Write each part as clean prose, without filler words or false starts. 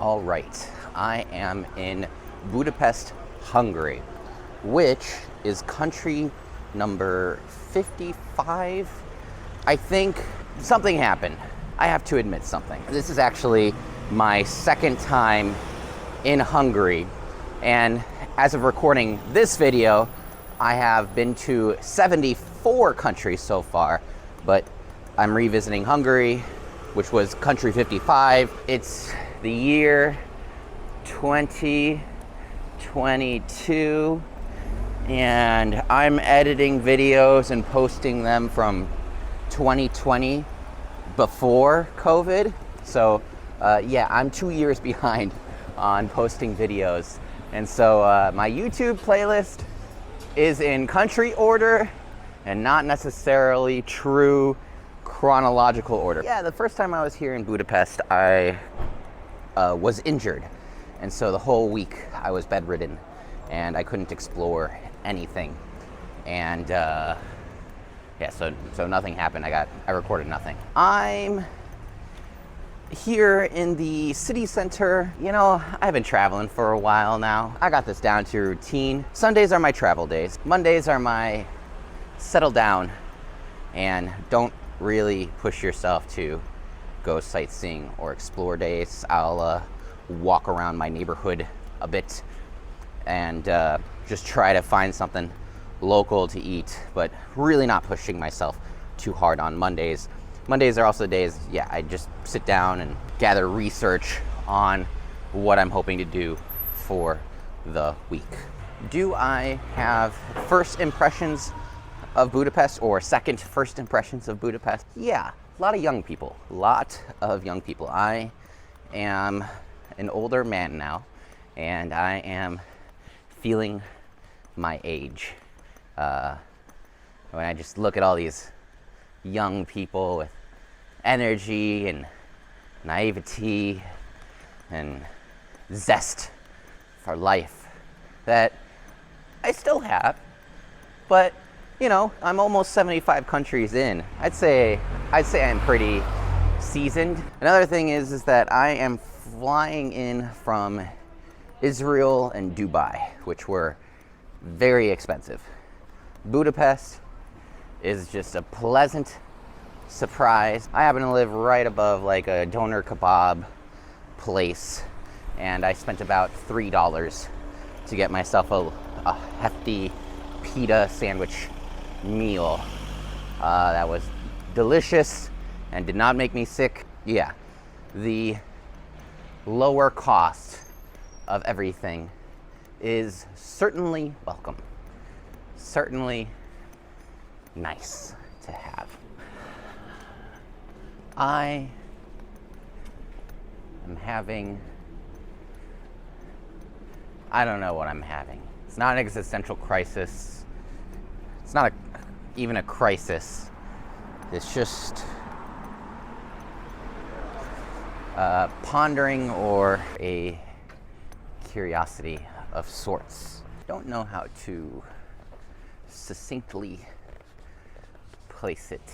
All right, I am in Budapest, Hungary, which is country number 55. I think something happened. I have to admit something. This is actually my second time in Hungary, and as of recording this video, I have been to 74 countries so far, but I'm revisiting Hungary, which was country 55. It's the year 2022, and I'm editing videos and posting them from 2020 before COVID. So yeah, I'm 2 years behind on posting videos. And so my YouTube playlist is in country order and not necessarily true chronological order. Yeah, the first time I was here in Budapest, I was injured. And so the whole week I was bedridden and I couldn't explore anything. And yeah, so nothing happened. I recorded nothing. I'm here in the city center. You know, I've been traveling for a while now. I got this down to a routine. Sundays are my travel days. Mondays are my settle down and don't really push yourself to go sightseeing or explore days. I'll walk around my neighborhood a bit and just try to find something local to eat, but really not pushing myself too hard on Mondays. Mondays are also days, yeah, I just sit down and gather research on what I'm hoping to do for the week. Do I have first impressions of Budapest or second first impressions of Budapest? Yeah, a lot of young people. I am an older man now, and I am feeling my age. When I just look at all these young people with energy and naivety and zest for life that I still have, but you know, I'm almost 75 countries in. I'd say I'm pretty seasoned. Another thing is that I am flying in from Israel and Dubai, which were very expensive. Budapest is just a pleasant surprise. I happen to live right above like a doner kebab place, and I spent about $3 to get myself a hefty pita sandwich meal. That was delicious and did not make me sick. Yeah, the lower cost of everything is certainly welcome. Certainly nice to have. I am having, I don't know what I'm having. It's not an existential crisis. It's not even a crisis. It's just pondering or a curiosity of sorts. Don't know how to succinctly place it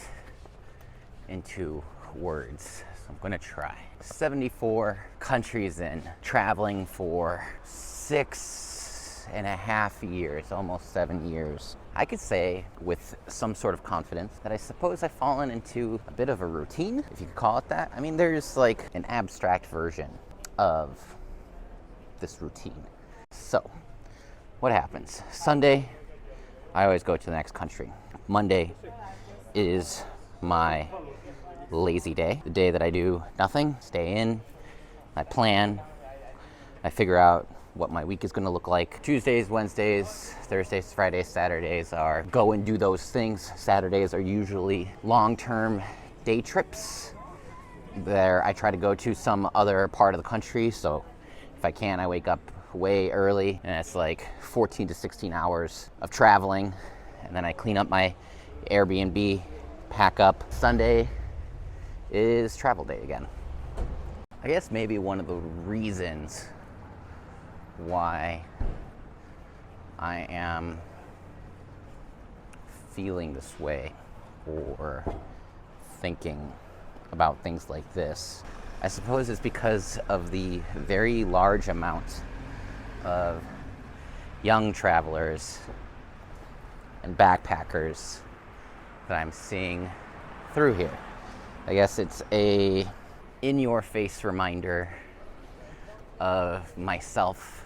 into words, so I'm gonna try. 74 countries in, traveling for 6.5 years, almost 7 years. I could say with some sort of confidence that I suppose I've fallen into a bit of a routine, if you could call it that. I mean, there's like an abstract version of this routine. So, what happens? Sunday, I always go to the next country. Monday is my lazy day, the day that I do nothing, stay in, I plan, I figure out what my week is going to look like. Tuesdays, Wednesdays, Thursdays, Fridays, Saturdays are go and do those things. Saturdays are usually long-term day trips. There, I try to go to some other part of the country, so if I can, I wake up way early, and it's like 14 to 16 hours of traveling, and then I clean up my Airbnb, pack up. Sunday is travel day again. I guess maybe one of the reasons why I am feeling this way or thinking about things like this I suppose it's because of the very large amount of young travelers and backpackers that I'm seeing through here. I guess it's a in-your-face reminder of myself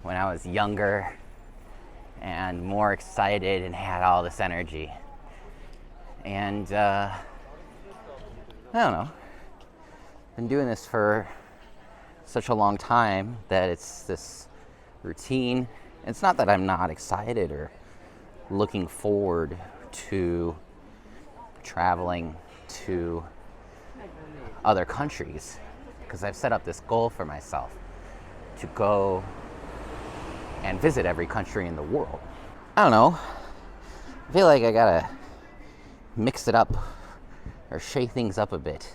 when I was younger and more excited and had all this energy. And I don't know, been doing this for such a long time that it's this routine. It's not that I'm not excited or looking forward to traveling to other countries, because I've set up this goal for myself to go and visit every country in the world. I don't know, I feel like I gotta mix it up or shake things up a bit.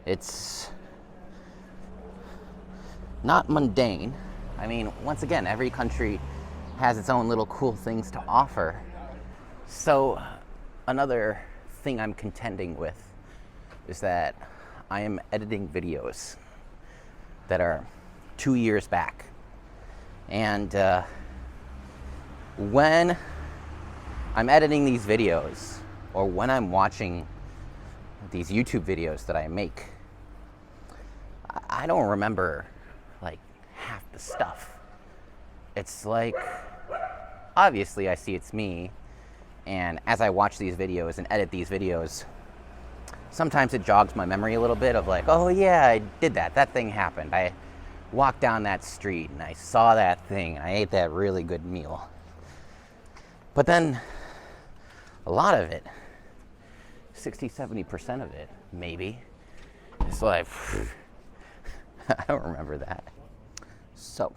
It's not mundane. I mean, once again, every country has its own little cool things to offer. So another thing I'm contending with is that I am editing videos that are 2 years back. And when I'm editing these videos, or when I'm watching these YouTube videos that I make, I don't remember like half the stuff. It's like, obviously I see it's me, and as I watch these videos and edit these videos, sometimes it jogs my memory a little bit of like, oh yeah, I did that thing happened. I walked down that street and I saw that thing and I ate that really good meal. But then a lot of it, 60-70% of it, maybe, it's like, I don't remember that. So,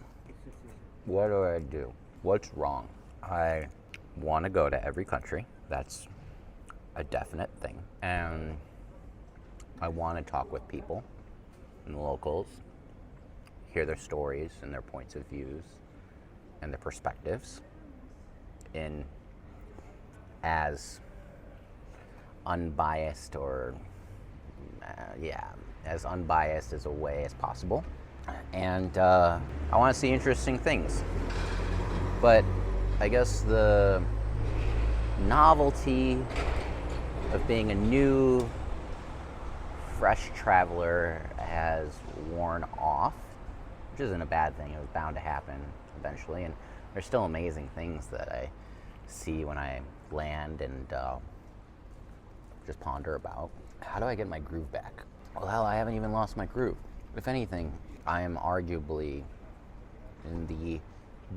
what do I do? What's wrong? I want to go to every country. That's a definite thing. And I want to talk with people and the locals, hear their stories and their points of views and their perspectives in as unbiased or as unbiased as a way as possible. And I want to see interesting things. But I guess the novelty of being a new, fresh traveler has worn off, which isn't a bad thing. It was bound to happen eventually, and there's still amazing things that I see when I land and just ponder about. How do I get my groove back? Well, hell, I haven't even lost my groove. If anything, I am arguably in the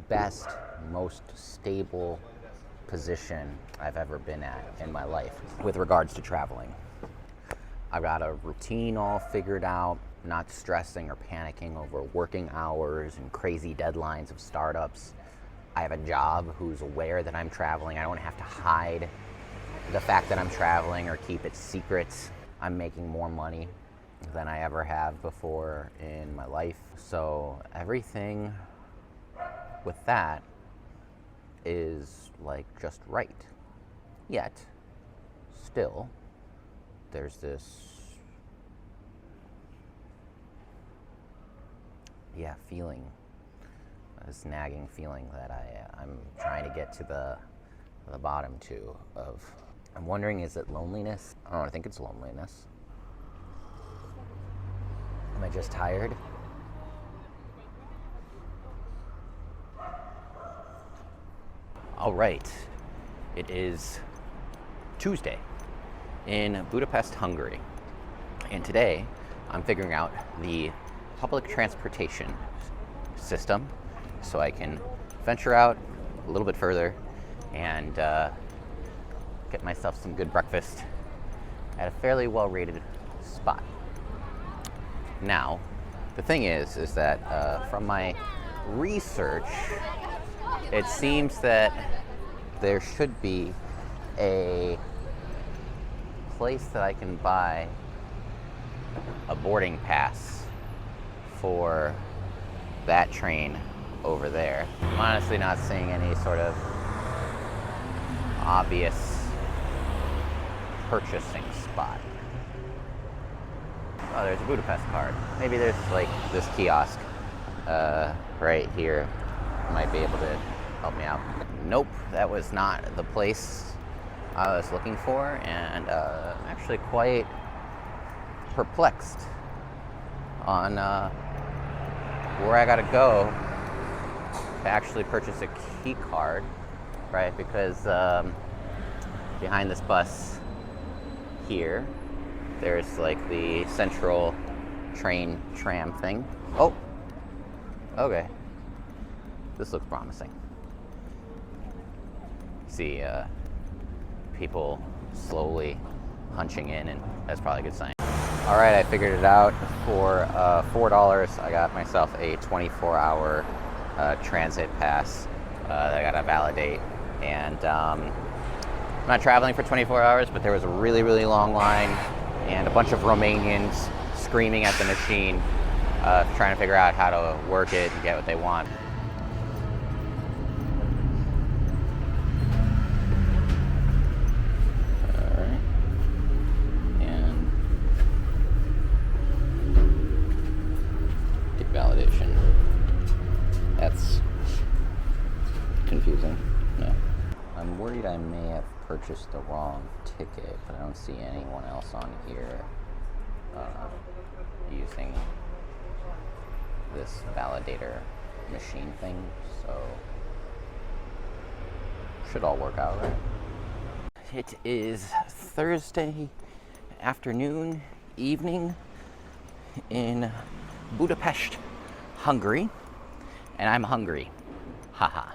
best, most stable position I've ever been at in my life with regards to traveling. I've got a routine all figured out, not stressing or panicking over working hours and crazy deadlines of startups. I have a job who's aware that I'm traveling. I don't have to hide the fact that I'm traveling or keep it secret. I'm making more money than I ever have before in my life. So everything with that is like just right. Yet, still, there's this feeling, this nagging feeling that I'm trying to get to the bottom to of. I'm wondering, is it loneliness? I don't know, I think it's loneliness. Am I just tired? All right, it is Tuesday in Budapest, Hungary. And today I'm figuring out the public transportation system so I can venture out a little bit further and get myself some good breakfast at a fairly well-rated spot. Now, the thing is that from my research, it seems that there should be a place that I can buy a boarding pass for that train over there. I'm honestly not seeing any sort of obvious purchasing spot. Oh, there's a Budapest card. Maybe there's like this kiosk right here. Might be able to help me out. Nope, that was not the place I was looking for, and I'm actually quite perplexed on where I gotta go to actually purchase a key card, right? Because behind this bus here, there's like the central train tram thing. Oh, okay. This looks promising. See people slowly hunching in, and that's probably a good sign. All right, I figured it out. For $4, I got myself a 24-hour transit pass that I gotta validate. And I'm not traveling for 24 hours, but there was a really, really long line and a bunch of Romanians screaming at the machine, trying to figure out how to work it and get what they want. Validation. That's confusing. No. I'm worried I may have purchased the wrong ticket, but I don't see anyone else on here using this validator machine thing, so should all work out, right? It is Thursday afternoon, evening in Budapest, Hungary, and I'm hungry. Haha.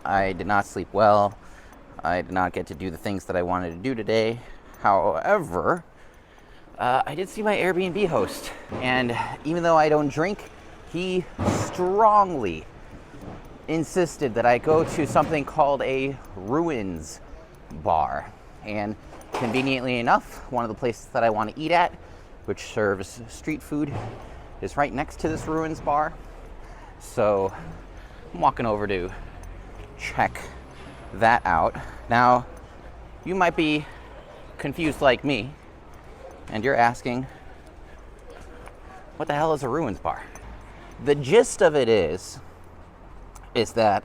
I did not sleep well. I did not get to do the things that I wanted to do today. However, I did see my Airbnb host, and even though I don't drink, he strongly insisted that I go to something called a ruins bar. And conveniently enough, one of the places that I want to eat at, which serves street food, is right next to this ruins bar. So I'm walking over to check that out. Now, you might be confused like me, and you're asking, what the hell is a ruins bar? The gist of it is that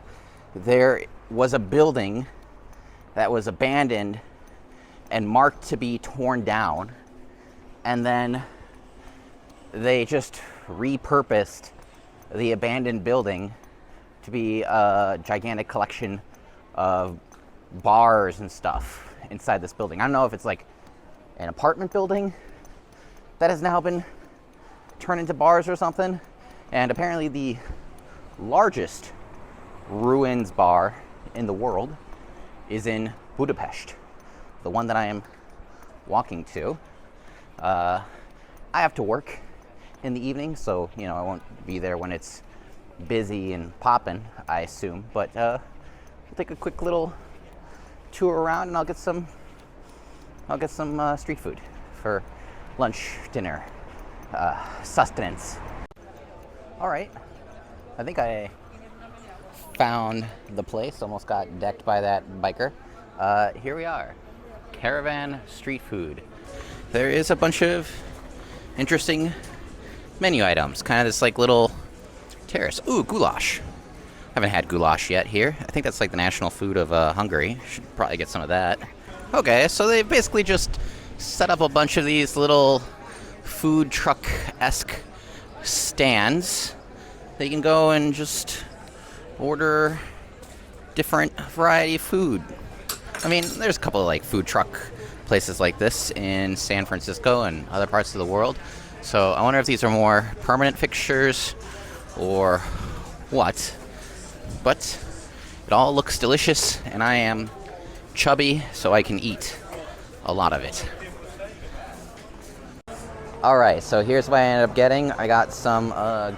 there was a building that was abandoned and marked to be torn down, and then they just repurposed the abandoned building to be a gigantic collection of bars and stuff inside this building. I don't know if it's like an apartment building that has now been turned into bars or something. And apparently the largest ruins bar in the world is in Budapest, the one that I am walking to. I have to work in the evening, so I won't be there when it's busy and popping, I assume. But we'll take a quick little tour around, and I'll get some street food for lunch, dinner, sustenance. All right, I think I found the place. Almost got decked by that biker. Here we are, Caravan Street Food. There is a bunch of interesting menu items, kind of this like little terrace. Ooh, goulash. Haven't had goulash yet here. I think that's like the national food of Hungary. Should probably get some of that. Okay, so they basically just set up a bunch of these little food truck-esque stands that you can go and just order different variety of food. I mean, there's a couple of like food truck places like this in San Francisco and other parts of the world. So I wonder if these are more permanent fixtures or what. But it all looks delicious, and I am chubby, so I can eat a lot of it. All right, so here's what I ended up getting. I got some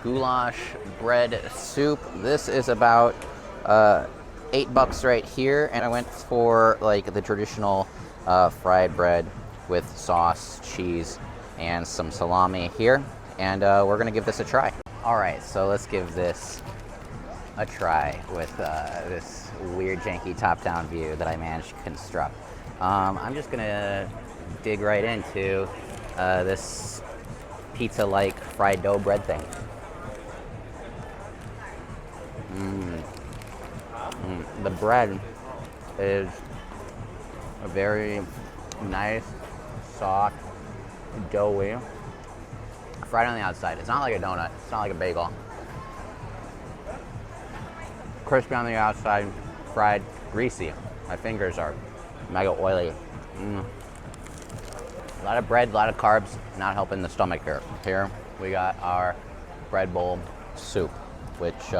goulash bread soup. This is about $8 right here, and I went for like the traditional fried bread with sauce, cheese, and some salami here, and we're gonna give this a try. All right, so let's give this a try with this weird janky top-down view that I managed to construct. I'm just gonna dig right into this pizza-like fried dough bread thing. The bread is a very nice, soft, doughy, fried on the outside. It's not like a donut. It's not like a bagel. Crispy on the outside, fried, greasy. My fingers are mega oily. A lot of bread, a lot of carbs, not helping the stomach here. Here we got our bread bowl soup, which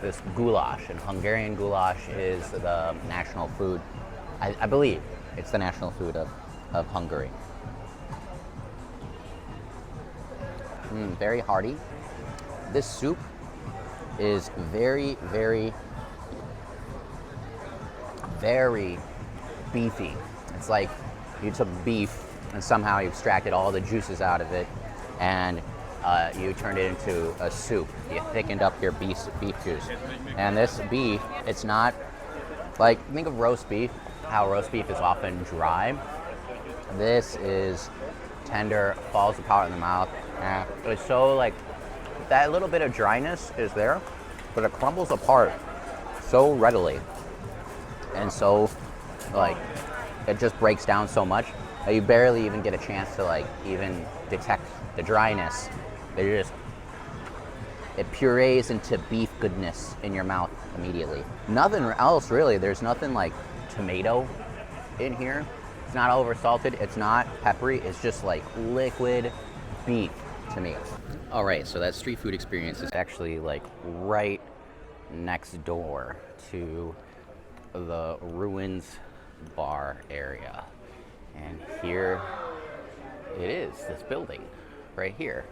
this goulash, and Hungarian goulash is the national food. I believe it's the national food of Hungary. Very hearty. This soup is very, very, very beefy. It's like you took beef and somehow you extracted all the juices out of it and you turned it into a soup. You thickened up your beef juice. And this beef, it's not like, think of roast beef, how roast beef is often dry. This is tender, falls apart in the mouth. And it's so like, that little bit of dryness is there, but it crumbles apart so readily. And so, like, it just breaks down so much that you barely even get a chance to like even detect the dryness. It purees into beef goodness in your mouth immediately. Nothing else really. There's nothing like tomato in here. It's not over salted. It's not peppery. It's just like liquid beef to me. All right, so that street food experience is actually like right next door to the Ruins bar area. And here it is, this building right here.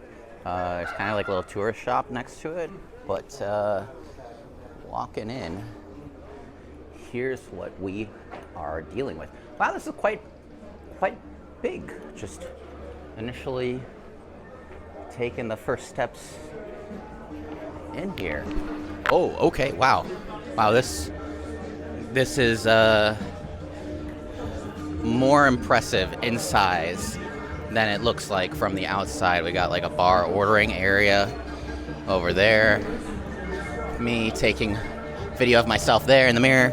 There's kind of like a little tourist shop next to it, but walking in, here's what we are dealing with. Wow, this is quite big. Just initially taking the first steps in here. Oh, okay, wow. Wow, this is more impressive in size than it looks like from the outside. We got like a bar ordering area over there. Me taking video of myself there in the mirror.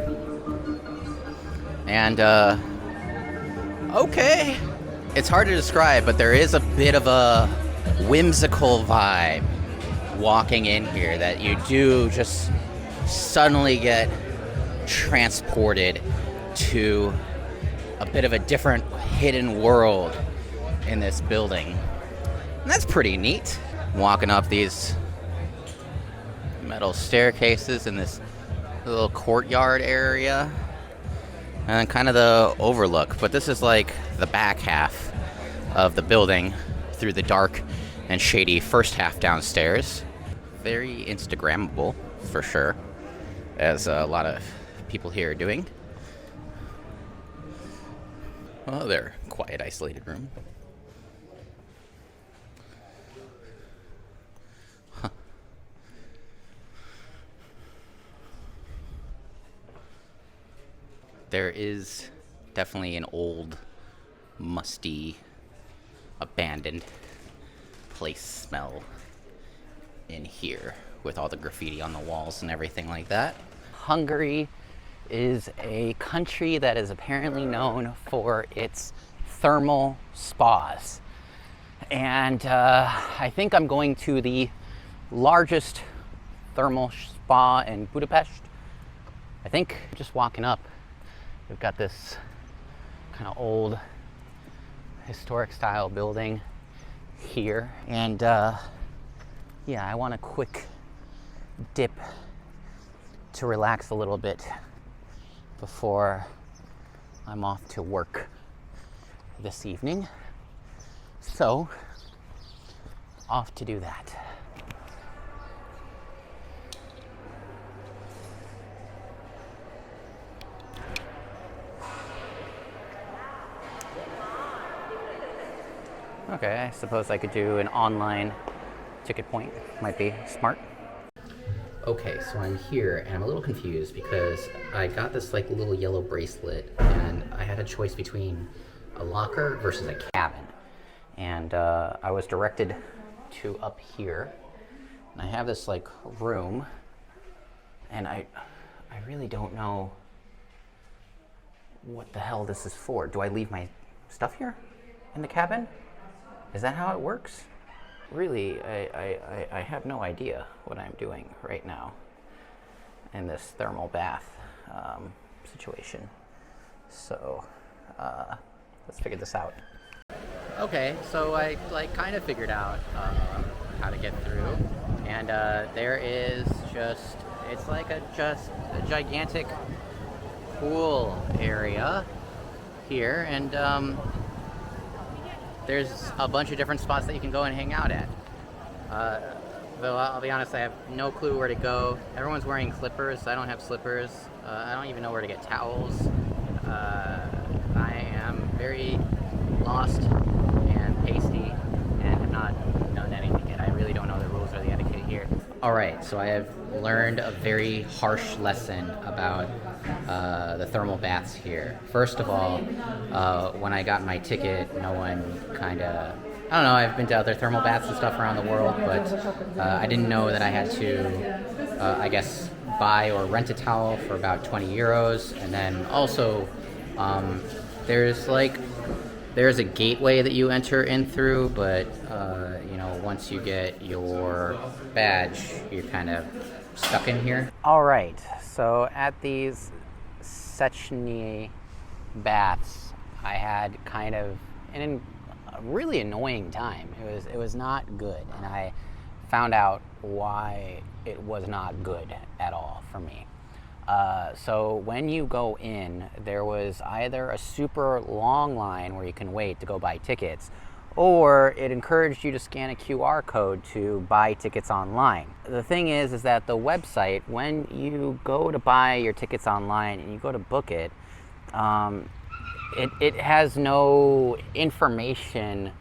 And okay. It's hard to describe, but there is a bit of a whimsical vibe walking in here that you do just suddenly get transported to a bit of a different hidden world in this building. And that's pretty neat. Walking up these metal staircases in this little courtyard area. And then kind of the overlook. But this is like the back half of the building through the dark and shady first half downstairs. Very Instagrammable, for sure, as a lot of people here are doing. Oh, there, quiet, isolated room. Huh. There is definitely an old, musty, abandoned place smell in here with all the graffiti on the walls and everything like that. Hungary is a country that is apparently known for its thermal spas. And I think I'm going to the largest thermal spa in Budapest. I think just walking up, we've got this kind of old historic style building here. And yeah, I want a quick dip to relax a little bit before I'm off to work this evening. So, off to do that. Okay, I suppose I could do an online ticket point. Might be smart. Okay, so I'm here and I'm a little confused because I got this like little yellow bracelet and I had a choice between a locker versus a cabin. And I was directed to up here. And I have this like room, and I really don't know what the hell this is for. Do I leave my stuff here in the cabin? Is that how it works? Really, I have no idea what I'm doing right now in this thermal bath situation. So let's figure this out. Okay, so I kind of figured out how to get through, and there is it's like a gigantic pool area here, and there's a bunch of different spots that you can go and hang out at. Though I'll be honest, I have no clue where to go. Everyone's wearing slippers. I don't have slippers. I don't even know where to get towels. I am very lost and pasty and have not done anything yet. I really don't know the rules or the etiquette here. Alright, so I have learned a very harsh lesson about the thermal baths here. First of all, when I got my ticket, no one I don't know, I've been to other thermal baths and stuff around the world, but I didn't know that I had to, I guess, buy or rent a towel for about 20 euros. And then also, there's a gateway that you enter in through, but once you get your badge, you're kind of stuck in here. All right, so at these Szentendre baths, I had kind of a really annoying time. It was not good, and I found out why it was not good at all for me. So when you go in, there was either a super long line where you can wait to go buy tickets, or it encouraged you to scan a QR code to buy tickets online. The thing is that the website, when you go to buy your tickets online and you go to book it, it has no information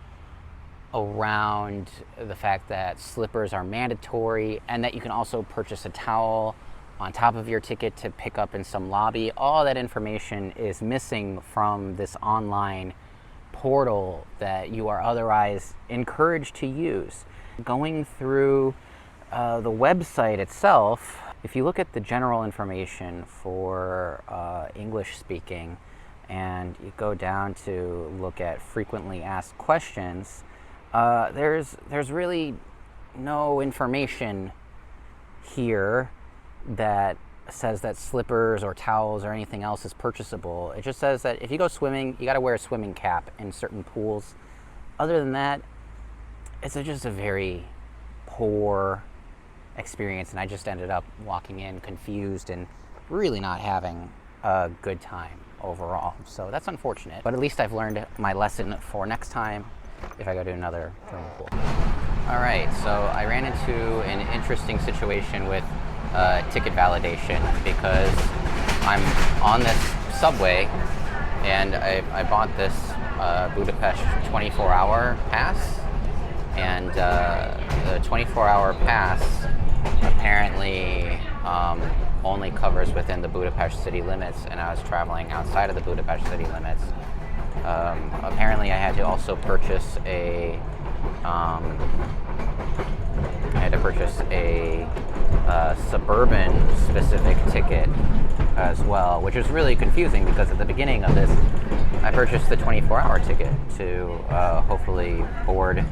around the fact that slippers are mandatory and that you can also purchase a towel on top of your ticket to pick up in some lobby. All that information is missing from this online portal that you are otherwise encouraged to use. Going through the website itself, if you look at the general information for English speaking, and you go down to look at frequently asked questions, there's really no information here that says that slippers or towels or anything else is purchasable. It just says that if you go swimming, you got to wear a swimming cap in certain pools. Other than that, it's just a very poor experience, and I just ended up walking in confused and really not having a good time overall. So that's unfortunate, but at least I've learned my lesson for next time if I go to another swimming pool. All right, so I ran into an interesting situation with ticket validation because I'm on this subway and I bought this Budapest 24-hour pass, and the 24-hour pass apparently only covers within the Budapest city limits, and I was traveling outside of the Budapest city limits. Apparently I had to also purchase a suburban specific ticket as well, which was really confusing because at the beginning of this I purchased the 24-hour ticket to hopefully board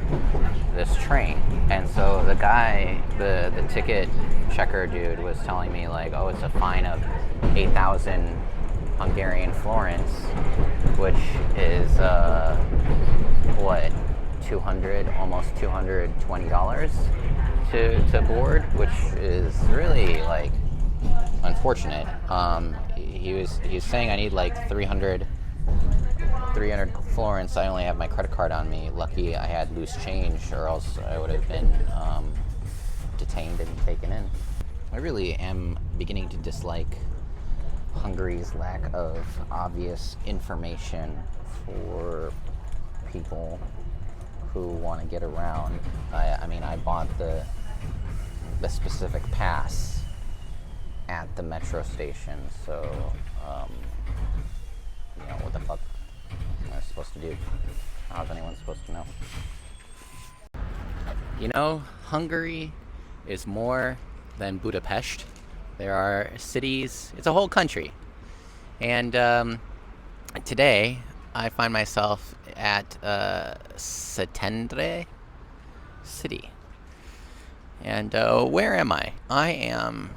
this train. And so the guy, the ticket checker dude, was telling me like, oh, it's a fine of 8,000 Hungarian florins, which is almost $220 to board, which is really like unfortunate. He was saying I need like 300 florins. I only have my credit card on me. Lucky I had loose change, or else I would have been detained and taken in. I really am beginning to dislike Hungary's lack of obvious information for people who want to get around. I mean, I bought the specific pass at the metro station, so what the fuck am I supposed to do? How's anyone supposed to know? You know, Hungary is more than Budapest. There are cities, it's a whole country. And today, I find myself at Szentendre city. And where am I? I am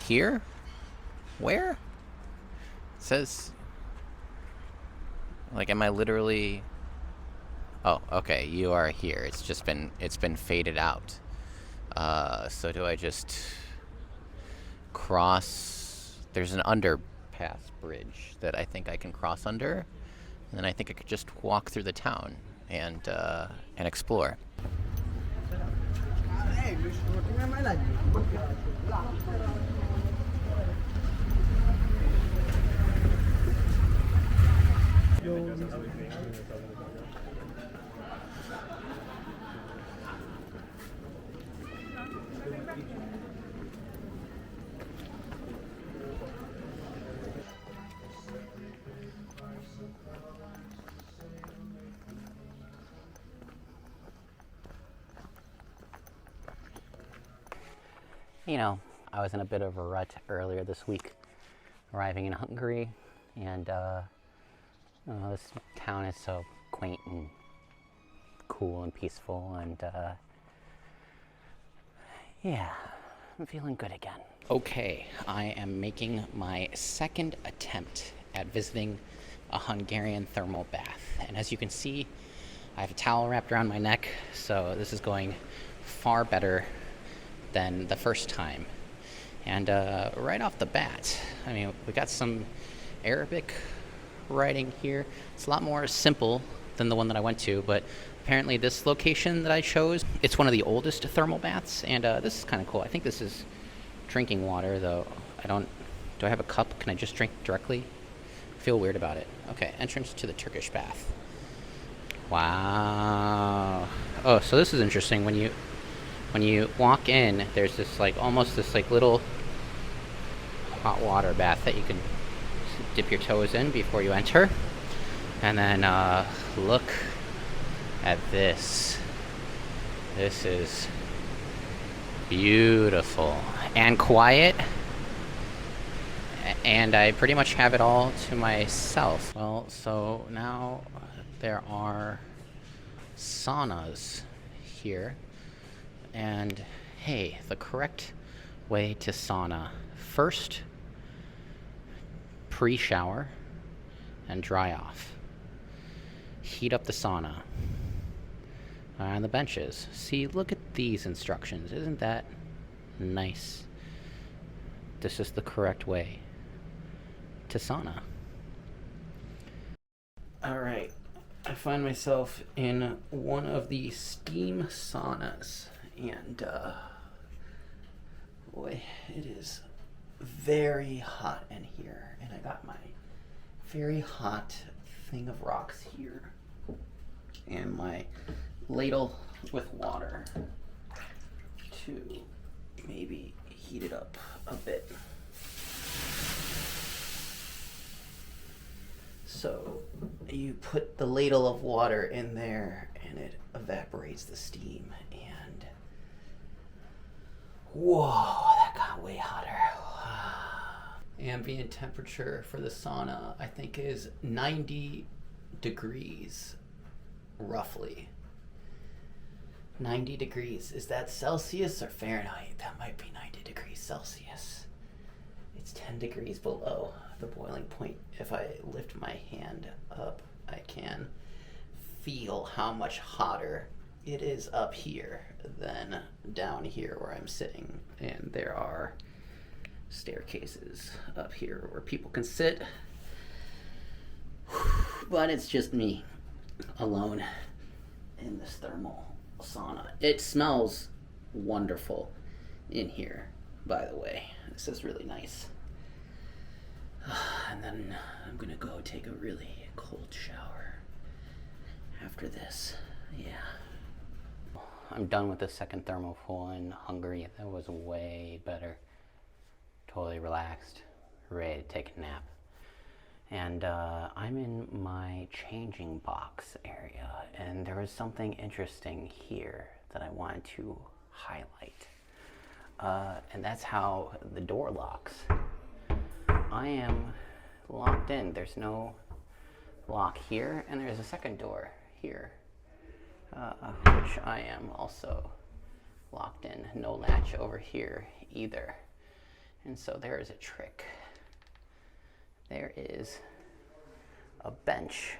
here? Where? It says, like, am I literally... Oh, okay, you are here. It's been faded out. So do I just cross? There's an underpass bridge that I think I can cross under, and then I think I could just walk through the town and explore. You know, I was in a bit of a rut earlier this week, arriving in Hungary, and this town is so quaint and cool and peaceful, and yeah, I'm feeling good again. Okay, I am making my second attempt at visiting a Hungarian thermal bath, and as you can see, I have a towel wrapped around my neck, so this is going far better than the first time. And right off the bat, I mean, we got some Arabic writing here. It's a lot more simple than the one that I went to, but apparently this location that I chose, it's one of the oldest thermal baths, and this is kind of cool. I think this is drinking water, though. Do I have a cup? Can I just drink directly? I feel weird about it. Okay, entrance to the Turkish bath. Wow. Oh, so this is interesting. When you walk in, there's this almost this little hot water bath that you can dip your toes in before you enter. And then look at this. This is beautiful and quiet. And I pretty much have it all to myself. Well, so now there are saunas here. And hey, the correct way to sauna. First, pre-shower and dry off. Heat up the sauna. On the benches. See, look at these instructions. Isn't that nice? This is the correct way to sauna. Alright, I find myself in one of the steam saunas. And boy, it is very hot in here, and I got my very hot thing of rocks here and my ladle with water to maybe heat it up a bit. So you put the ladle of water in there and it evaporates the steam, and whoa, that got way hotter. Ambient temperature for the sauna, I think, is 90 degrees, roughly. 90 degrees. Is that Celsius or Fahrenheit? That might be 90 degrees Celsius. It's 10 degrees below the boiling point. If I lift my hand up, I can feel how much hotter it is up here than down here where I'm sitting. And there are staircases up here where people can sit. But it's just me alone in this thermal sauna. It smells wonderful in here, by the way. This is really nice. And then I'm gonna go take a really cold shower after this. Yeah. I'm done with the second thermal pool in Hungary. That was way better. Totally relaxed, ready to take a nap. And I'm in my changing box area, and there was something interesting here that I wanted to highlight. And that's how the door locks. I am locked in. There's no lock here, and there's a second door here, which I am also locked in. No latch over here either. And so there is a trick. There is a bench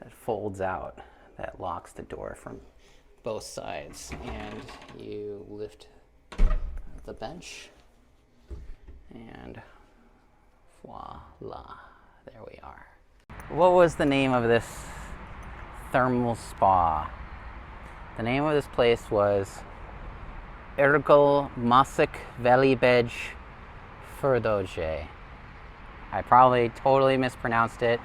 that folds out that locks the door from both sides, and you lift the bench and voila, there we are. What was the name of this thermal spa? The name of this place was Ergol Masik Velibej Ferdoje. I probably totally mispronounced it.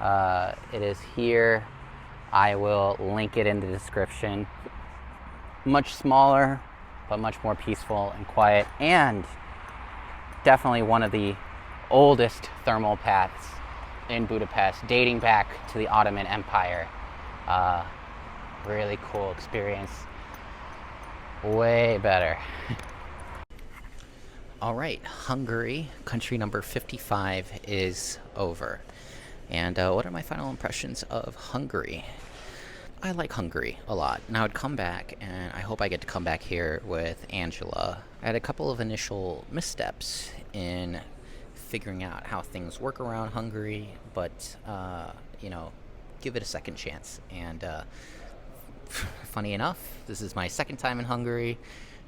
It is here. I will link it in the description. Much smaller, but much more peaceful and quiet, and definitely one of the oldest thermal baths in Budapest, dating back to the Ottoman Empire. Really cool experience. Way better. All right, Hungary, country number 55 is over. And what are my final impressions of Hungary? I like Hungary a lot, and I would come back, and I hope I get to come back here with Angela. I had a couple of initial missteps in figuring out how things work around Hungary, but, give it a second chance. And funny enough, this is my second time in Hungary,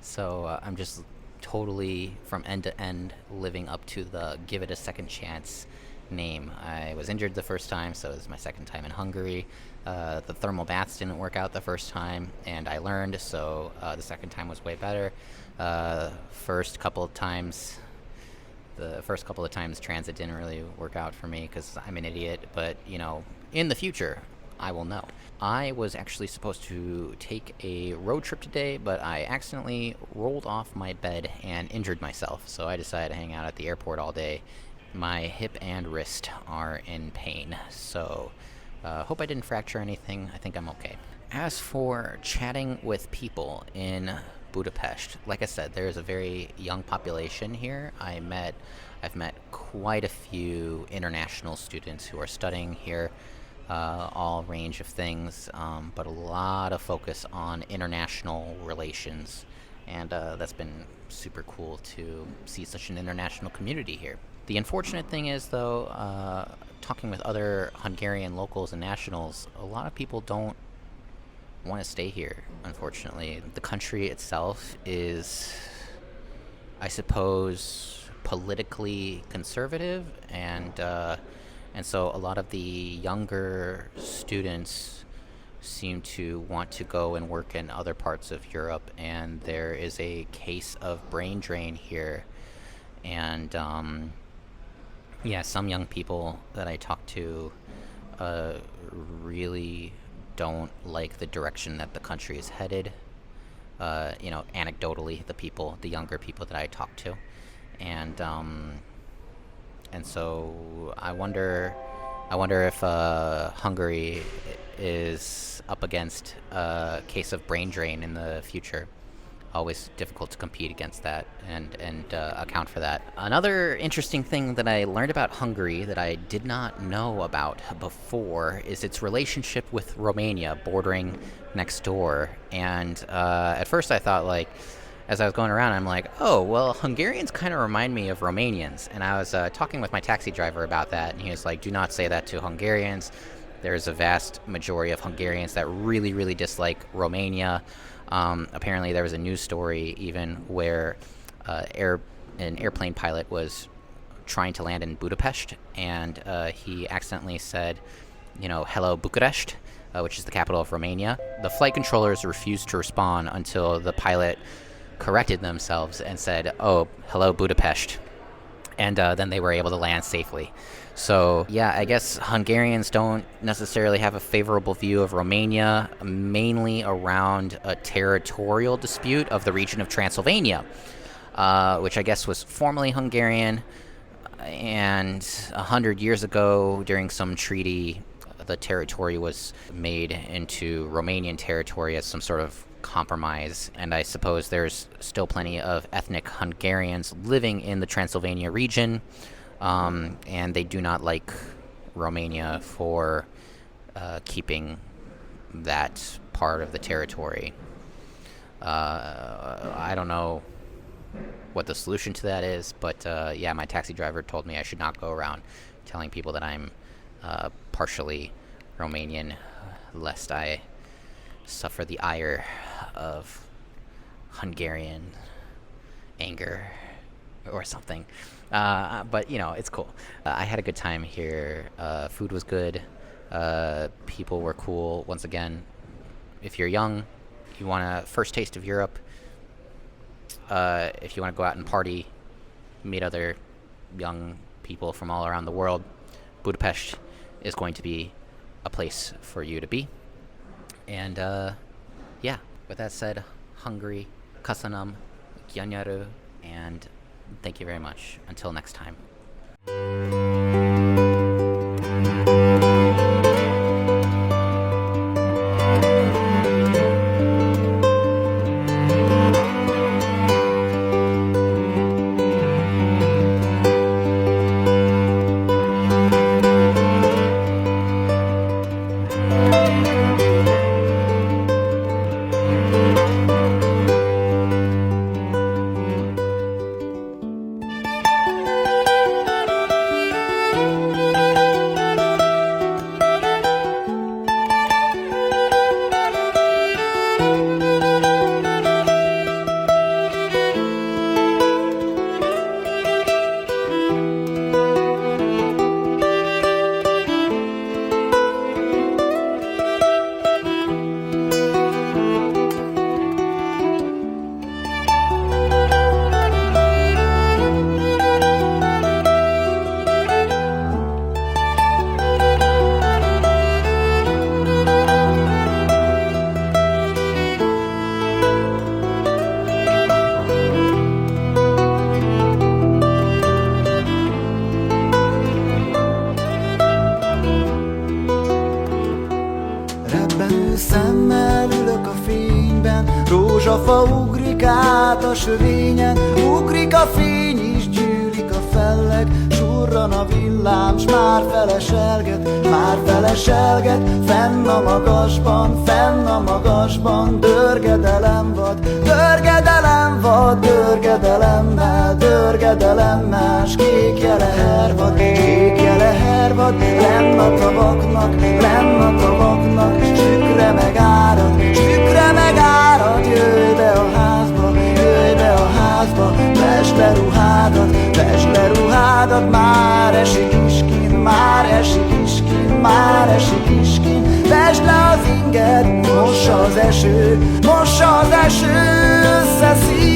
so I'm just totally from end to end living up to the give it a second chance name. I was injured the first time, so this is my second time in Hungary. The thermal baths didn't work out the first time, and I learned, so the second time was way better. The first couple of times transit didn't really work out for me because I'm an idiot, but in the future I will know. I was actually supposed to take a road trip today, but I accidentally rolled off my bed and injured myself, so I decided to hang out at the airport all day. My hip and wrist are in pain, so hope I didn't fracture anything. I think I'm okay. As for chatting with people in Budapest, like I said, there is a very young population here. I've met quite a few international students who are studying here, all range of things, but a lot of focus on international relations, and that's been super cool to see such an international community here. The unfortunate thing is, though, talking with other Hungarian locals and nationals, a lot of people don't want to stay here, unfortunately. The country itself is, I suppose, politically conservative, and so a lot of the younger students seem to want to go and work in other parts of Europe, and there is a case of brain drain here. And some young people that I talk to really don't like the direction that the country is headed. Anecdotally, the younger people that I talk to, and so I wonder if Hungary is up against a case of brain drain in the future. Always difficult to compete against that and account for that. Another interesting thing that I learned about Hungary that I did not know about before is its relationship with Romania, bordering next door. And at first I thought, as I was going around, I'm like, oh, well, Hungarians kind of remind me of Romanians. And I was talking with my taxi driver about that, and he was like, do not say that to Hungarians. There's a vast majority of Hungarians that really, really dislike Romania. Apparently there was a news story even where an airplane pilot was trying to land in Budapest, and he accidentally said, hello Bucharest, which is the capital of Romania. The flight controllers refused to respond until the pilot corrected themselves and said, oh, hello Budapest. And then they were able to land safely. So, yeah, I guess Hungarians don't necessarily have a favorable view of Romania, mainly around a territorial dispute of the region of Transylvania, which I guess was formerly Hungarian. And 100 years ago, during some treaty, the territory was made into Romanian territory as some sort of compromise. And I suppose there's still plenty of ethnic Hungarians living in the Transylvania region, and they do not like Romania for keeping that part of the territory. I don't know what the solution to that is, but yeah, my taxi driver told me I should not go around telling people that I'm partially Romanian, lest I suffer the ire of Hungarian anger or something. But you know, it's cool. I had a good time here. Food was good. People were cool. Once again, if you're young, you want a first taste of Europe, if you want to go out and party, meet other young people from all around the world, Budapest is going to be a place for you to be. And yeah, with that said, Hungary, Köszönöm, Gyönyörű, and thank you very much. Until next time. Szemmel ülök a fényben, rózsafa ugrik át a sövényen, ugrik a fény is, gyűlik a felleg, surran a villám, s már feleselget, fenn a magasban, dörgedelem vad, dörgedelemmel, s kék jele hervad, lenn a tavaknak, sükre megárad, jöjj be a házba, vesd le ruhádat, már esik iskin, vesd le az inget, mossa az eső, összeszív.